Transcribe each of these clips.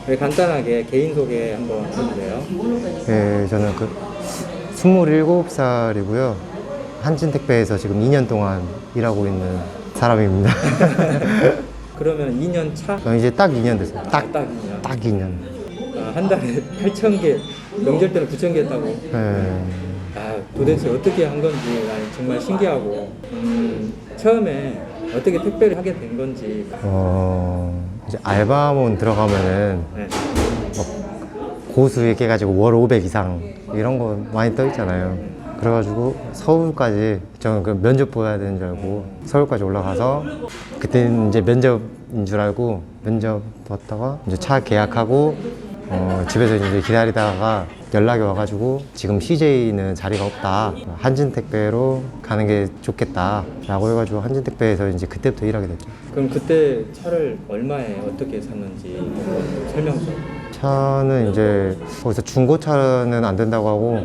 네, 간단하게 개인 소개 한번 해주세요. 네, 저는 27살이고요. 한진택배에서 지금 2년 동안 일하고 있는 사람입니다. 그러면 2년 차? 이제 딱 2년 됐어요. 딱 2년. 딱 2년. 아, 한 달에 8,000개, 명절 때는 9,000개 했다고. 네. 아, 도대체 어떻게 한 건지 정말 신기하고. 처음에 어떻게 택배를 하게 된 건지. 이제 알바몬 들어가면은 네. 고수익 해가지고 월 500 이상 이런 거 많이 떠 있잖아요. 그래가지고 서울까지 저는 그 면접 봐야 되는 줄 알고 서울까지 올라가서 그때는 이제 면접인 줄 알고 면접 봤다가 이제 차 계약하고 집에서 이제 기다리다가 연락이 와가지고 지금 CJ는 자리가 없다, 한진택배로 가는 게 좋겠다 라고 해가지고 한진택배에서 이제 그때부터 일하게 됐죠. 그럼 그때 차를 얼마에 어떻게 샀는지 설명서. 차는 이제 거기서 중고차는 안 된다고 하고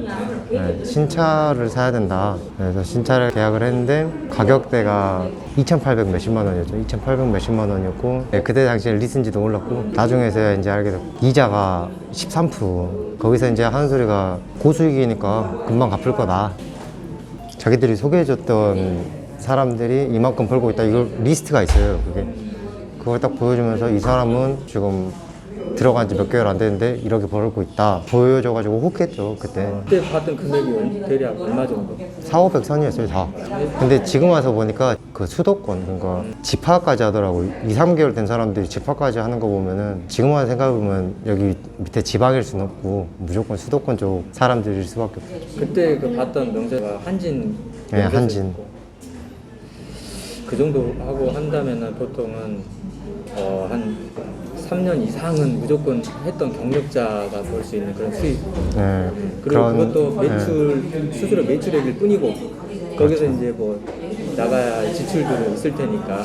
신차를 사야 된다. 그래서 신차를 계약을 했는데 가격대가 2,800 몇십만 원이었죠. 2,800 몇십만 원이었고 그때 당시에 리스인지도 몰랐고 나중에서야 이제 알게 됐고 이자가 13%. 거기서 이제 하는 소리가 고수익이니까 금방 갚을 거다. 자기들이 소개해줬던 사람들이 이만큼 벌고 있다. 이걸 리스트가 있어요. 그게 그걸 딱 보여주면서 이 사람은 지금 들어간 지 몇 개월 안 됐는데 이렇게 벌고 있다 보여줘가지고 혹했죠. 그때 그때 받던 금액이 대략 얼마 정도? 4,500 선이었어요 다. 근데 지금 와서 보니까 그 수도권, 그러니까 집화까지 하더라고. 2, 3개월 된 사람들이 집화까지 하는 거 보면은 지금 와서 생각해보면 여기 밑에 지방일 수는 없고 무조건 수도권 쪽 사람들일 수밖에 없죠. 그때 그 받던 명세가 한진. 네, 한진. 그 정도 하고 한다면은 보통은 한 3년 이상은 무조건 했던 경력자가 벌 수 있는 그런 수입. 네, 그리고 그것도 매출, 수수료 매출액일 뿐이고 거기서 이제 뭐 나가야 할 지출들은 있을 테니까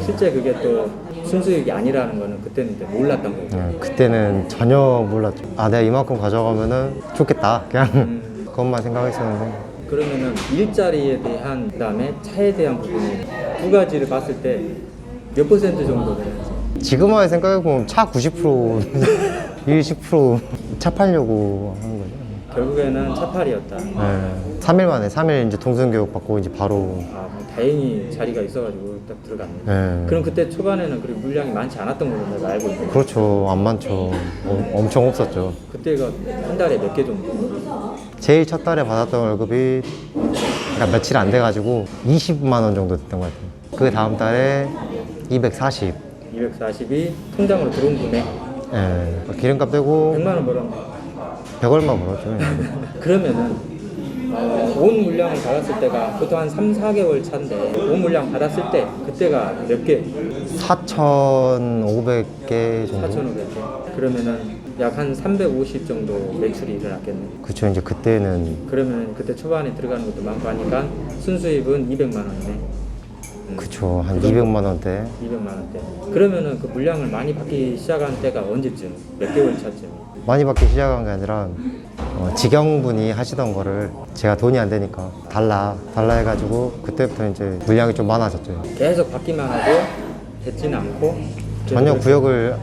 실제 그게 또 순수익이 아니라는 거는 그때는 이제 몰랐던 거고. 그때는 전혀 몰랐죠. 아, 내가 이만큼 가져가면은 좋겠다 그냥 그것만 생각했었는데. 그러면은 일자리에 대한, 그다음에 차에 대한 부분이 두 가지를 봤을 때 몇 %정도 되는지. 지금 와서 생각해보면 차 90%, 일 10%차 팔려고 하는 거죠. 결국에는 차팔이었다. 3일 만에, 3일 이제 동승교육 받고 이제 바로. 아, 다행히 자리가 있어가지고 딱 들어갔네. 네. 그럼 그때 초반에는 그리고 물량이 많지 않았던 걸로 내가 알고 있는데. 그렇죠. 안 많죠. 엄청 없었죠. 그때가 한 달에 몇 개 정도? 제일 첫 달에 받았던 월급이 그러니까 며칠 안 돼가지고 20만 원 정도 됐던 것 같아요. 그 다음 달에 240. 240이 통장으로 들어온 금액. 기름값 떼고 100만 원 벌었네. 100 얼마 벌었죠. 그러면은 온 물량을 받았을 때가 보통 한 3, 4개월 차인데 온 물량 받았을 때 그때가 몇 개? 4,500개 정도. 4,500개. 그러면은 약 한 350 정도 매출이 일어났겠네. 그쵸. 이제 그때는 그러면 그때 초반에 들어가는 것도 많고 하니까 순수입은 200만 원이네. 그쵸. 한 200만 원대. 200만 원대. 그러면은 그 물량을 많이 받기 시작한 때가 언제쯤? 몇 개월 차쯤? 많이 받기 시작한 게 아니라 직영분이 하시던 거를 제가 돈이 안 되니까 달라 해가지고 그때부터 이제 물량이 좀 많아졌죠. 계속 받기만 하고 됐지는 않고 전혀 구역을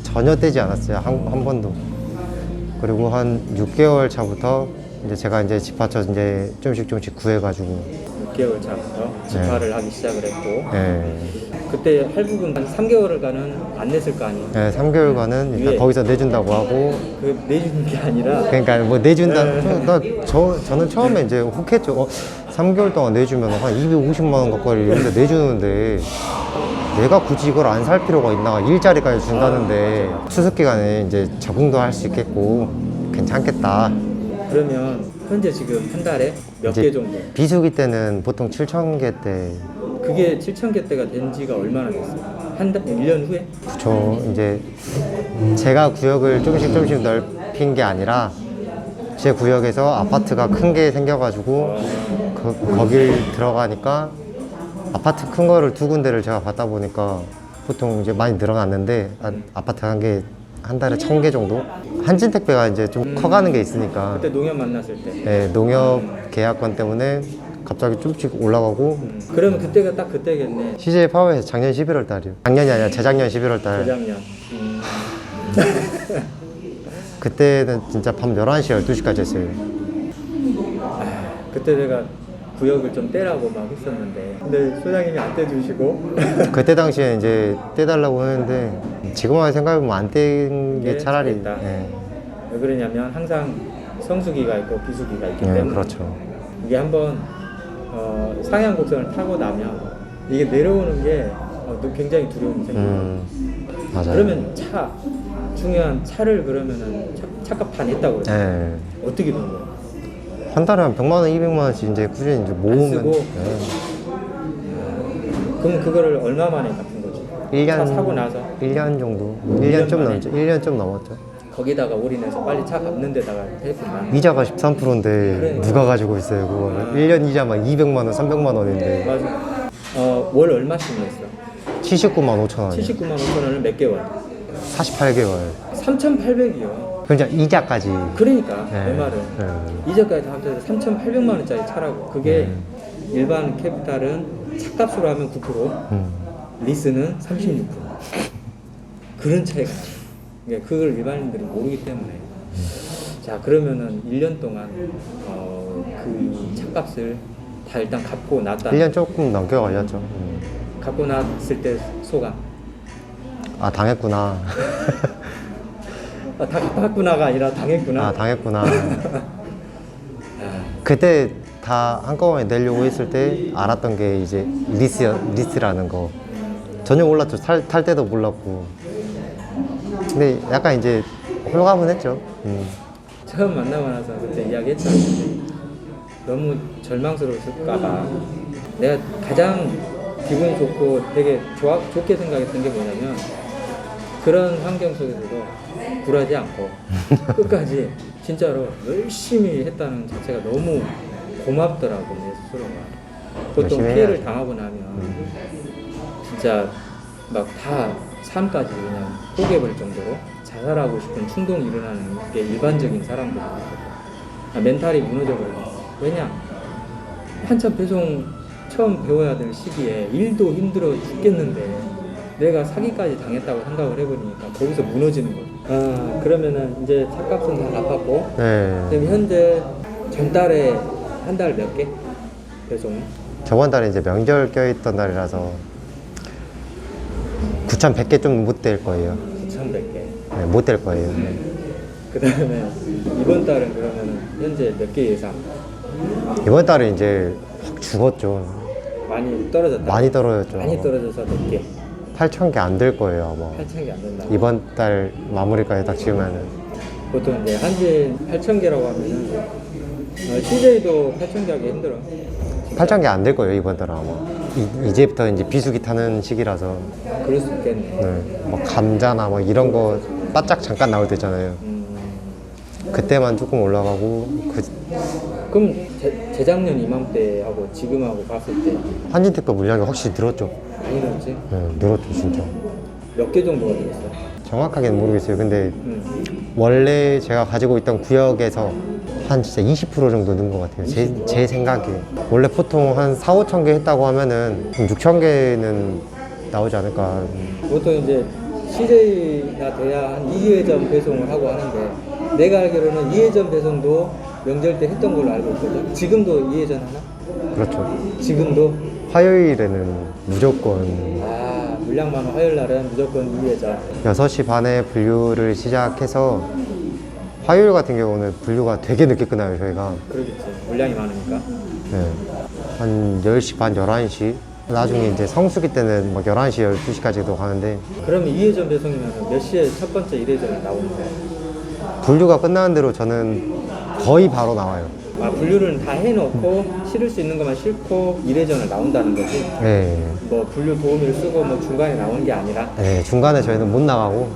전혀 떼지 않았어요. 한 번도. 그리고 한 6개월 차부터 이제 제가 이제 집합처 이제 조금씩 구해가지고 6개월 차부터 집화를 하기 시작을 했고 그때 할부금 한 3개월간은 안 냈을 거 아니에요? 3개월간은 일단 거기서 내준다고 하고. 그 내주는 게 아니라 그러니까 뭐 내준다. 저는 처음에 이제 혹했죠. 3개월 동안 내주면 한 250만 원 가까이 이런데 내주는데 내가 굳이 이걸 안 살 필요가 있나. 일자리까지 준다는데 추석 기간에 이제 적응도 할 수 있겠고 괜찮겠다. 그러면 현재 지금 한 달에 몇 개 정도? 비수기 때는 보통 7,000개 때. 그게 7,000개 대가 된 지가 얼마나 됐어요? 한 달, 1년 후에? 그쵸. 이제 제가 구역을 조금씩 넓힌 게 아니라 제 구역에서 아파트가 큰 게 생겨가지고 거길 들어가니까 아파트 큰 거를 2군데를 제가 받다 보니까 보통 이제 많이 늘어났는데 아파트 한 개 한 달에 1,000개 정도? 한진택배가 이제 좀 커가는 게 있으니까. 그때 농협 만났을 때. 네, 농협 계약권 때문에 갑자기 쭉쭉 올라가고. 그러면 그때가 딱 그때겠네. CJ 파워에서 작년 11월 달이요. 작년이 아니라 재작년 11월 달. 재작년. 그때는 진짜 밤 11시, 12시까지 했어요. 그때 내가 구역을 좀 떼라고 막 했었는데 근데 소장님이 안 떼주시고 그때 당시에 이제 떼달라고 했는데 지금 생각해보면 안 떼는 게 네, 차라리. 잘했다. 예. 왜 그러냐면 항상 성수기가 있고 비수기가 있기 예, 때문에 그렇죠. 이게 한번 상향 곡선을 타고 나면 이게 내려오는 게 굉장히 두려움이 생겨요. 맞아요. 그러면 중요한 차를 그러면은 차값 했다고 그래요. 예. 어떻게 된 거예요? 한 달에 한 100만 원, 200만 원씩 이제 꾸준히 이제 모으면. 쓰고? 예. 그럼 그거를 얼마 만에 갚은 거지? 1년, 차 사고 나서 1년 정도? 1년 1년 좀 만에? 넘죠. 1년 좀 넘었죠. 거기다가 올인해서 빨리 차 갚는 데다가 했구나. 이자가 13%인데 그러니까. 누가 가지고 있어요, 그거를. 1년 이자만 200만 원, 300만 원인데. 맞아. 월 얼마씩 냈어? 79만 5천 원. 79만 5천 원을 몇 개월? 48개월. 3,800이요. 그러니까 이자까지. 그러니까 네. 내 말은 네. 이자까지 다 합쳐서 3,800만 원짜리 차라고. 그게 일반 캐피탈은 차값으로 하면 9%, 리스는 36%. 그런 차이가 나요. 그러니까 그걸 일반인들이 모르기 때문에. 자, 그러면은 1년 동안 그 차값을 다 일단 갚고 났다. 1년 조금 넘게 걸렸죠. 갚고 났을 때 소감. 아, 당했구나. 다 갚았구나가 아니라 당했구나. 아, 당했구나. 그때 다 한꺼번에 내려고 했을 때 알았던 게 이제 리스라는 거. 전혀 몰랐죠. 탈 때도 몰랐고. 근데 약간 이제 홀가분했죠. 처음 만나고 나서 그때 이야기했잖아. 너무 절망스러웠을까봐. 내가 가장 기분이 좋고 되게 좋게 생각했던 게 뭐냐면 그런 환경 속에서도 굴하지 않고 끝까지 진짜로 열심히 했다는 자체가 너무 고맙더라고 내 스스로가. 보통 열심히 피해를 해야지. 당하고 나면 진짜 막 다 삶까지 그냥 포기해버릴 정도로 자살하고 싶은 충동이 일어나는 게 일반적인 사람들이거든. 멘탈이 무너져버리고. 왜냐? 한참 배송 처음 배워야 될 시기에 일도 힘들어 죽겠는데 내가 사기까지 당했다고 생각을 해보니까 거기서 무너지는 거야. 그러면은 이제 차값은 다 갚았고 네. 그럼 현재 전달에 한 달 몇 개? 배송은? 저번 달에 이제 명절 껴있던 날이라서 9,100개 좀 못 될 거예요. 9,100개. 네, 못 될 거예요. 그 다음에 이번 달은 그러면은 현재 몇 개 예상? 이번 달에 이제 확 죽었죠. 많이 떨어졌다. 많이 떨어졌죠. 많이 떨어져서 몇 개? 8,000개 안 될 거예요, 아마. 8,000개 안 된다. 이번 달 마무리까지 딱 지으면은. 보통 이제 한진 8,000개라고 하면은 CJ도 8,000개 하기 힘들어. 8,000개 안 될 거예요, 이번 달은 아마. 이제부터 이제 비수기 타는 시기라서. 그럴 수 있겠네. 네. 뭐 감자나 뭐 이런 거 바짝 잠깐 나올 때 있잖아요. 그때만 조금 올라가고, 그럼 재작년 이맘때하고 지금하고 봤을 때 한진택도 물량이 확실히 늘었죠. 많이 늘었지? 네, 늘었죠, 진짜. 몇 개 정도가 되겠어? 정확하게는 모르겠어요. 근데 원래 제가 가지고 있던 구역에서 한 진짜 20% 정도 는 것 같아요. 제 생각에. 원래 보통 한 4, 5천 개 했다고 하면은 6천 개는 나오지 않을까. 보통 이제 CJ나 돼야 한 2회전 배송을 하고 하는데 내가 알기로는 2회전 배송도 명절 때 했던 걸로 알고 있거든. 지금도 2회전 하나? 그렇죠. 지금도? 화요일에는 무조건 물량 많은 화요일 날은 무조건 2회전. 6시 반에 분류를 시작해서 화요일 같은 경우는 분류가 되게 늦게 끝나요, 저희가. 그러겠지. 물량이 많으니까. 네. 한 10시 반, 11시. 나중에 이제 성수기 때는 막 11시, 12시까지도 가는데 그러면 2회전 배송이면 몇 시에 첫 번째 1회전이 나오는 거야? 분류가 끝나는 대로 저는 거의 바로 나와요. 분류를 다 해놓고 실을 수 있는 것만 싣고 1회전을 나온다는 거지? 네. 뭐 분류 도우미를 쓰고 뭐 중간에 나오는 게 아니라? 네, 중간에 저희는 못 나가고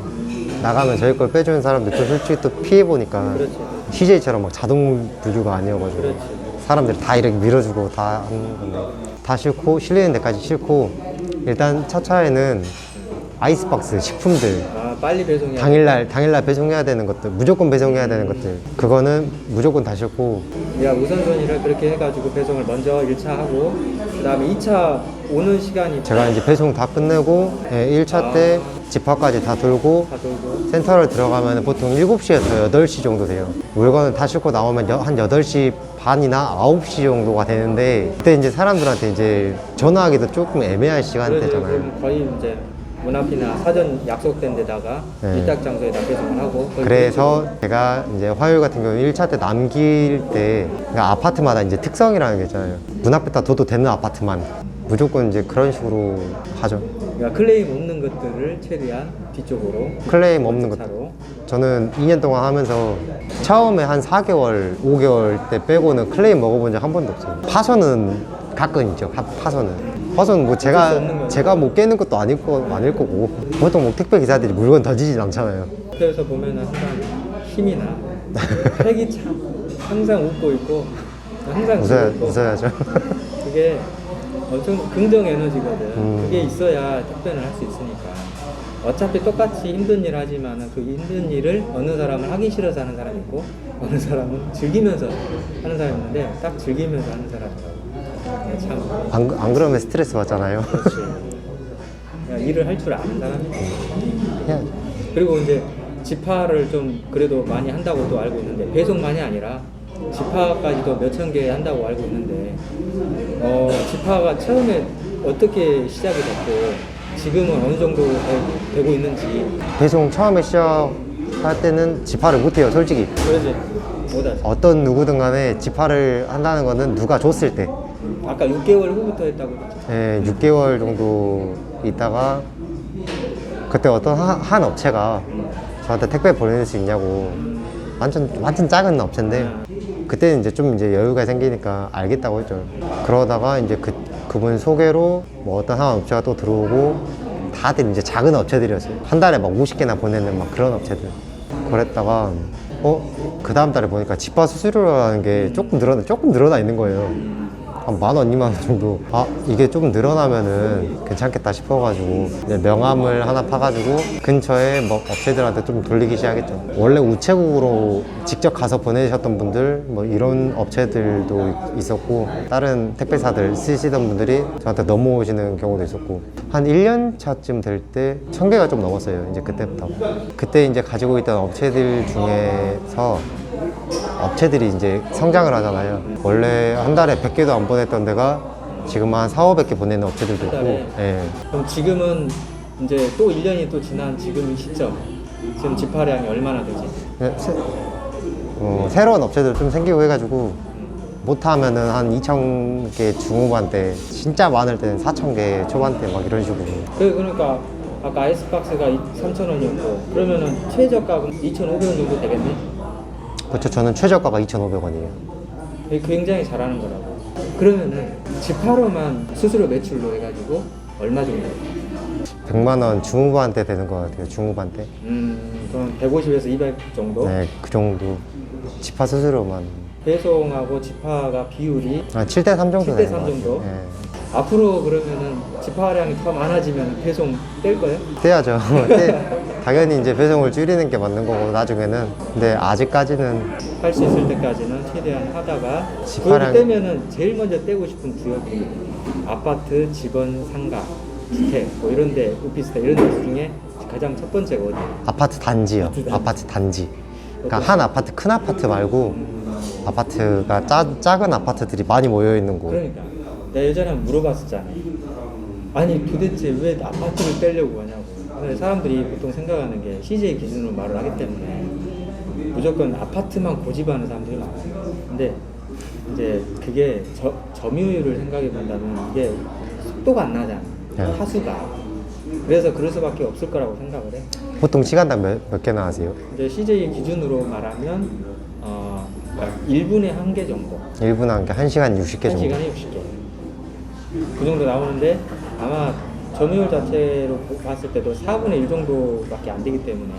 나가면 저희 걸 빼주는 사람들 또 솔직히 또 피해보니까 그렇지. CJ처럼 막 자동 분류가 아니어가지고 그렇지. 사람들이 다 이렇게 밀어주고 다 하는 건데 다 싣고 실리는 데까지 싣고 일단 첫 차에는 아이스박스, 식품들 빨리 배송이 당일날 배송해야 되는 것들 무조건 배송해야 되는 것들 그거는 무조건 다 싣고 야 우선순위를 그렇게 해가지고 배송을 먼저 1차 하고 그 다음에 2차 오는 시간이 제가 이제 배송 다 끝내고 1차 때 집합까지 다 돌고 다 돌고. 센터를 들어가면 보통 7시에서 8시 정도 돼요. 물건을 다 싣고 나오면 한 8시 반이나 9시 정도가 되는데 그때 이제 사람들한테 이제 전화하기도 조금 애매한 시간대잖아요. 그럼 거의 이제 문 앞이나 사전 약속된 데다가 네. 일딱 장소에다 배송을 하고. 거기 그래서 제가 이제 화요일 같은 경우는 1차 때 남길 때 그러니까 아파트마다 이제 특성이라는 게 있잖아요. 문 앞에다 둬도 되는 아파트만 무조건 이제 그런 식으로 하죠. 그러니까 클레임 없는 것들을 최대한 뒤쪽으로 클레임 없는 것. 차로. 저는 2년 동안 하면서 처음에 한 4개월, 5개월 때 빼고는 클레임 먹어본 적 한 번도 없어요. 파손은 가끔 있죠. 파손은. 파손은 뭐 어쩔 수 없는 제가 거죠. 뭐 깨는 것도 아닐 거고 보통 뭐 택배 기사들이 물건 던지진 않잖아요. 그래서 보면은 항상 힘이 나. 핵이 참 항상 웃고 있고 항상 웃고. 웃어야죠. 그게 엄청 긍정 에너지거든. 그게 있어야 답변을 할 수 있으니까. 어차피 똑같이 힘든 일 하지만은 그 힘든 일을 어느 사람은 하기 싫어서 하는 사람이 있고 어느 사람은 즐기면서 하는 사람이 있는데 딱 즐기면서 하는 사람이라고. 네, 참. 안 그러면 스트레스 받잖아요. 그렇지. 그냥 일을 할 줄 아는 사람이. 그냥 그리고 이제 지파를 좀 그래도 많이 한다고 또 알고 있는데 배송만이 아니라 지파까지도 몇천 개 한다고 알고 있는데 지파가 처음에 어떻게 시작이 됐고 지금은 어느 정도 되고 있는지. 배송 처음에 시작할 때는 지파를 못해요, 솔직히. 그러지 못하지. 어떤 누구든 간에 지파를 한다는 거는 누가 줬을 때. 아까 6개월 후부터 했다고 그랬지. 예, 6개월 정도 있다가 그때 어떤 한 업체가 저한테 택배 보낼 수 있냐고. 완전 작은 업체인데 그때는 이제 좀 이제 여유가 생기니까 알겠다고 했죠. 그러다가 이제 그분 소개로 뭐 어떤 한 업체가 또 들어오고 다들 이제 작은 업체들이었어요. 한 달에 막 50개나 보내는 막 그런 업체들. 그랬다가 그 다음 달에 보니까 집파 수수료라는 게 조금 늘어나 있는 거예요. 한 10,000원, 20,000원 정도. 이게 좀 늘어나면은 괜찮겠다 싶어가지고 이제 명함을 하나 파가지고 근처에 뭐 업체들한테 좀 돌리기 시작했죠. 원래 우체국으로 직접 가서 보내셨던 분들 뭐 이런 업체들도 있었고 다른 택배사들 쓰시던 분들이 저한테 넘어오시는 경우도 있었고 한 1년 차쯤 될 때 1,000개가 좀 넘었어요. 이제 그때부터. 그때 이제 가지고 있던 업체들 중에서 업체들이 이제 성장을 하잖아요. 원래 한 달에 100개도 안 보냈던 데가 지금 한 400~500개 보내는 업체들도 있고. 예. 그럼 지금은 이제 또 1년이 또 지난 지금 이 시점 지금 지파량이 얼마나 되지? 새로운 업체들 좀 생기고 해가지고 못하면은 한 2,000개 중후반대, 진짜 많을 때는 4,000개 초반대 막 이런 식으로. 그러니까 아까 아이스박스가 3,000원이었고 그러면은 최저가는 2,500원 정도 되겠네? 그렇죠. 저는 최저가가 2,500원이에요. 굉장히 잘하는 거라고. 그러면은 지파로만 수수료 매출로 해가지고 얼마 정도? 100만 원 중후반대 되는 것 같아요. 중후반대. 그럼 150에서 200 정도? 네, 그 정도. 지파 수수료만. 배송하고 지파가 비율이 7대3 정도 7대3 되는 것 같아요. 정도? 네. 앞으로 그러면은 지파량이 더 많아지면 배송 뗄 거예요? 떼야죠. 당연히 이제 배송을 줄이는 게 맞는 거고 나중에는. 근데 아직까지는 할 수 있을 때까지는 최대한 하다가 지파량- 그걸 떼면은 제일 먼저 떼고 싶은 구역이 아파트, 집원, 상가, 주택 뭐 이런데 오피스텔 이런 데 중에 가장 첫 번째가 어디? 아파트 단지요. 아파트 단지. 그러니까 한 아파트, 큰 아파트 말고 아파트가 작은 아파트들이 많이 모여 있는 곳. 그러니까 내가 예전에 한번 물어봤었잖아. 아니 도대체 왜 아파트를 떼려고 하냐고. 근데 사람들이 보통 생각하는 게 CJ 기준으로 말을 하기 때문에 무조건 아파트만 고집하는 사람들이 많아요. 근데 이제 그게 점유율을 생각해 본다면 이게 속도가 안 나잖아. 네. 타수가. 그래서 그럴 수밖에 없을 거라고 생각을 해. 보통 시간당 몇 개나 하세요? 이제 CJ 기준으로 말하면 그러니까 1분에 1개 정도. 1분 한 개, 1시간 60개 정도. 1시간에 60개. 그 정도 나오는데 아마 점유율 자체로 봤을 때도 4분의 1 정도밖에 안 되기 때문에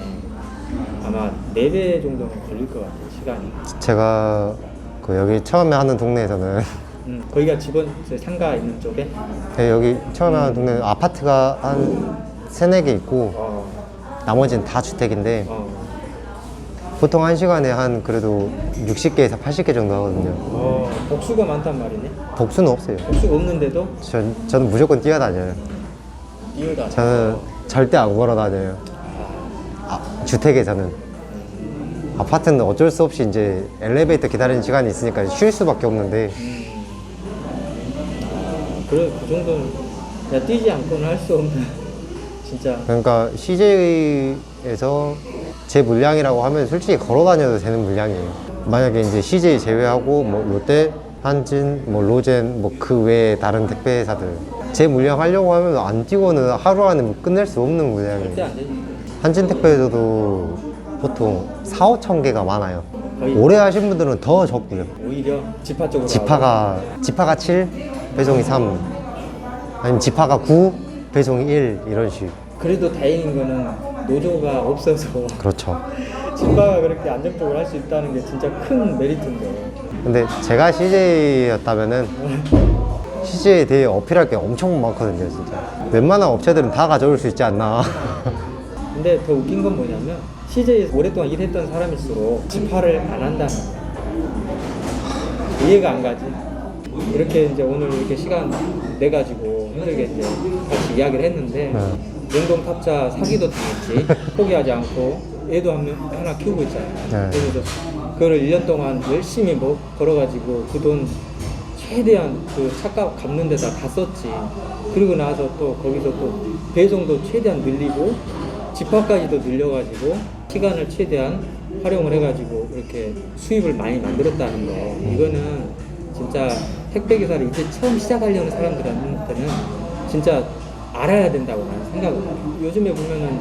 아마 4배 정도는 걸릴 것 같아요, 시간이. 제가 여기 처음에 하는 동네에서는 거기가 집원 상가 있는 쪽에 여기 처음에 하는 동네는 아파트가 한 3~4개 있고 나머지는 다 주택인데 보통 1시간에 한 그래도 60개에서 80개 정도 하거든요. 복수가 많단 말이네. 복수는 없어요. 복수가 없는데도 저는 무조건 뛰어다녀요. 이유다. 저는 절대 안 걸어 다녀요. 주택에서는. 아파트는 어쩔 수 없이 이제 엘리베이터 기다리는 시간이 있으니까 쉴 수밖에 없는데. 그래, 그 정도는 그냥 뛰지 않고는 할 수 없는 진짜. 그러니까 CJ에서 제 물량이라고 하면 솔직히 걸어 다녀도 되는 물량이에요. 만약에 이제 CJ 제외하고 뭐 롯데, 한진, 뭐 로젠, 뭐 그 외에 다른 택배 회사들 제 물량 하려고 하면 안 뛰고는 하루 안에 뭐 끝낼 수 없는 물량이에요. 절대 안 되지. 한진 택배에서도 보통 4, 5천 개가 많아요. 거의 오래 하신 분들은 더 적고요. 오히려 지파 쪽으로 지파가 7, 배송이 3, 아니면 지파가 9, 배송이 1 이런 식. 그래도 다행인 거는 노조가 없어서 그렇죠. 지파가 그렇게 안정적으로 할 수 있다는 게 진짜 큰 메리트인데. 근데 제가 CJ였다면은 CJ에 대해 어필할 게 엄청 많거든요, 진짜. 웬만한 업체들은 다 가져올 수 있지 않나. 근데 더 웃긴 건 뭐냐면 CJ에서 오랫동안 일했던 사람일수록 지파를 안 한다는 거야. 이해가 안 가지. 이렇게 이제 오늘 이렇게 시간 내 가지고 힘들게 이제 같이 이야기를 했는데 영동 탑자 사기도 당했지. 포기하지 않고 애도 하나 키우고 있잖아요. 그래서 그거를 1년 동안 열심히 뭐 걸어가지고 그 돈 최대한 그 차값 갚는 데다 다 썼지. 그리고 나서 또 거기서 또 배송도 최대한 늘리고 지파까지도 늘려가지고 시간을 최대한 활용을 해가지고 이렇게 수입을 많이 만들었다는 거. 이거는 진짜 택배기사를 이제 처음 시작하려는 사람들한테는 진짜 알아야 된다고 나는 생각을 해요. 요즘에 보면은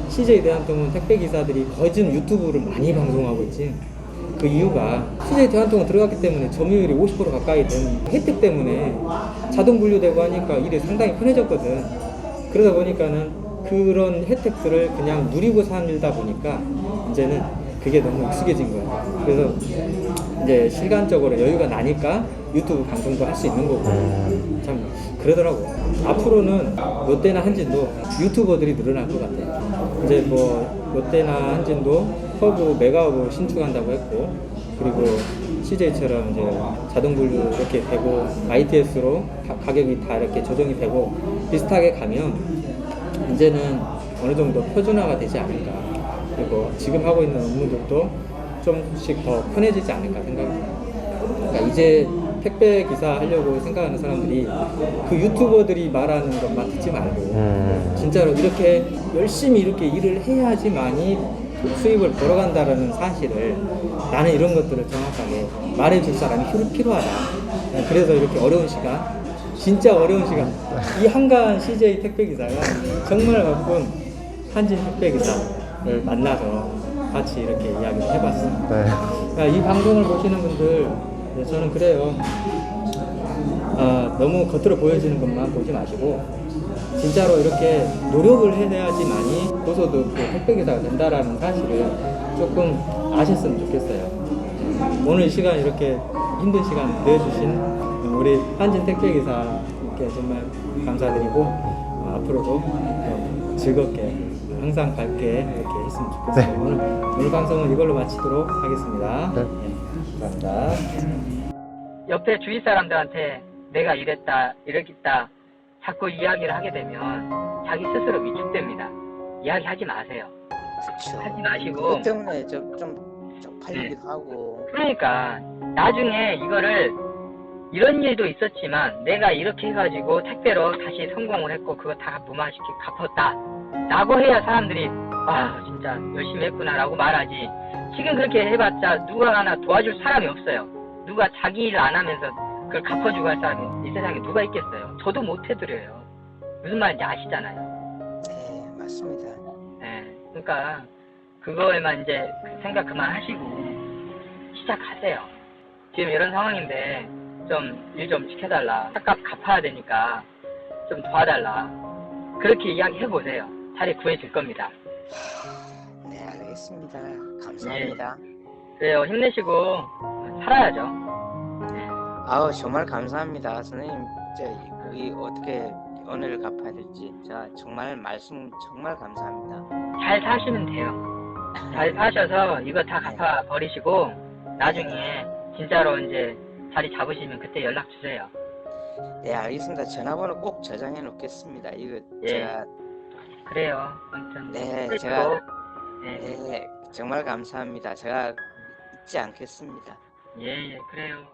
CJ 대한통운 택배기사들이 거의 지금 유튜브를 많이 방송하고 있지. 그 이유가 CJ 대한통운 들어갔기 때문에 점유율이 50% 가까이 된 혜택 때문에 자동 분류되고 하니까 일이 상당히 편해졌거든. 그러다 보니까는 그런 혜택들을 그냥 누리고 살다 보니까 이제는 그게 너무 익숙해진 거야. 그래서 이제 시간적으로 여유가 나니까 유튜브 방송도 할 수 있는 거고 참 그러더라고. 앞으로는 롯데나 한진도 유튜버들이 늘어날 것 같아. 이제 뭐 롯데나 한진도 허브, 메가허브 신축한다고 했고, 그리고 CJ처럼 이제 자동 분류 이렇게 되고 ITS로 가격이 다 이렇게 조정이 되고 비슷하게 가면 이제는 어느 정도 표준화가 되지 않을까. 그리고 지금 하고 있는 업무들도 좀씩 더 편해지지 않을까 생각합니다. 그러니까 이제 택배 기사 하려고 생각하는 사람들이 그 유튜버들이 말하는 것만 듣지 말고 진짜로 이렇게 열심히 이렇게 일을 해야지만이 수입을 벌어간다라는 사실을 나는 이런 것들을 정확하게 말해줄 사람이 필요하다. 그래서 이렇게 어려운 시간, 진짜 어려운 시간, 이 한가한 CJ 택배기사가 정말 바쁜 한진 택배기사를 만나서 같이 이렇게 이야기를 해봤습니다. 그러니까 이 방송을 보시는 분들, 저는 그래요. 너무 겉으로 보여지는 것만 보지 마시고 진짜로 이렇게 노력을 해야지만이 고소득 택배기사가 된다라는 사실을 조금 아셨으면 좋겠어요. 오늘 시간 이렇게 힘든 시간 내주신 우리 한진 택배기사께 정말 감사드리고 앞으로도 즐겁게 항상 밝게 이렇게 했으면 좋겠어요. 오늘 방송은 이걸로 마치도록 하겠습니다. 감사합니다. 옆에 주위 사람들한테 내가 이랬다 이랬다 자꾸 이야기를 하게 되면 자기 스스로 위축됩니다. 이야기하지 마세요. 그쵸. 하지 마시고. 그것 때문에 좀 쪽팔리기도 하고. 그러니까 나중에 이거를 이런 일도 있었지만 내가 이렇게 해가지고 택배로 다시 성공을 했고 그거 다 무마시키고 갚았다 라고 해야 사람들이 진짜 열심히 했구나 라고 말하지. 지금 그렇게 해봤자 누가 하나 도와줄 사람이 없어요. 누가 자기 일 안 하면서 그걸 갚아주고 할 사람이 이 세상에 누가 있겠어요. 저도 못 해드려요. 무슨 말인지 아시잖아요. 네, 맞습니다. 네, 그러니까 그거에만 이제 생각 그만하시고 시작하세요. 지금 이런 상황인데 좀 일 좀 시켜달라. 차값 갚아야 되니까 좀 도와달라. 그렇게 이야기해보세요. 자리 구해줄 겁니다. 네, 알겠습니다. 감사합니다. 그래요. 힘내시고 살아야죠. 아우, 정말 감사합니다. 선생님, 이 어떻게 은혜를 갚아야 될지 정말 말씀 정말 감사합니다. 잘 사시면 돼요. 잘 사셔서 이거 다 갚아 버리시고 나중에 진짜로 이제 자리 잡으시면 그때 연락 주세요. 네, 알겠습니다. 전화번호 꼭 저장해 놓겠습니다. 이거 제가 그래요. 아무튼 네, 또, 제가 네, 네, 정말 감사합니다. 제가 잊지 않겠습니다. 예, 예, 그래요.